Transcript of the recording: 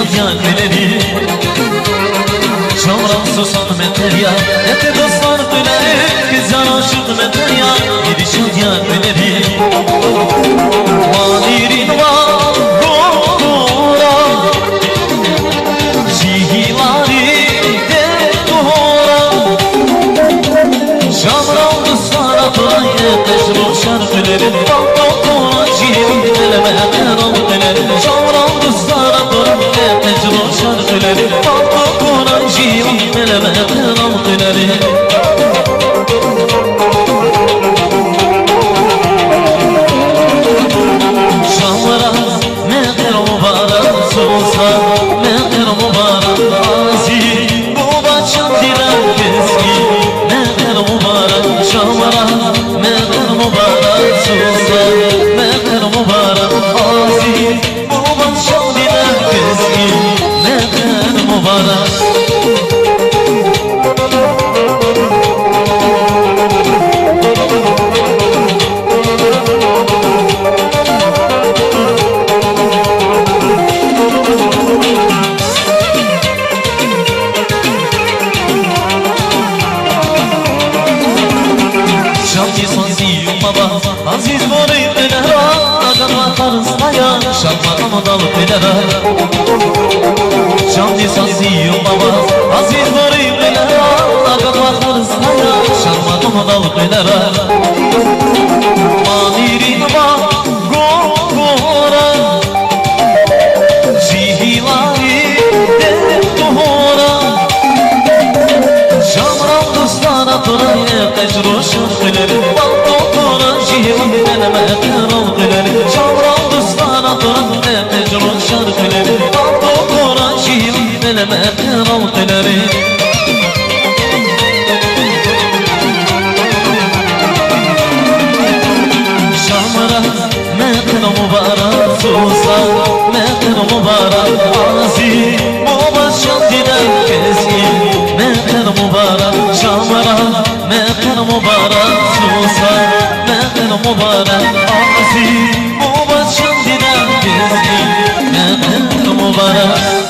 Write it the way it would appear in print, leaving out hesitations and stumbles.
şadyan güleri Çamran susan meterya Ete dostlar güleri Kızan aşık meterya Gidi şadyan güleri Manirin var Doğra Cihilari de doğra Çamran dostlar Turaya Teşru şarkıları Doğra Cihilari Çamran dostlar Turaya Teşru şarkıları Doğra Cihilari Aziz boru pedera, agan karısmaya, şartlarımı dalı pedera. Şamdi saziyum baba, aziz boru pedera, agan karısmaya, şartlarımı dalı pedera. Manirin va gora, cihilari de tohora. Şamran dostana turaya teşru şarkıları, Çamran dostana turaya teşru şarkıları, Doğra cihilime kıraltıları. Şamran metin mübarek susa, metin mübarek azi, baba şandiden kesi, metin mübarek Şamran metin mübarek susa, metin mübarek azi, baba şandiden kesi, metin mübarek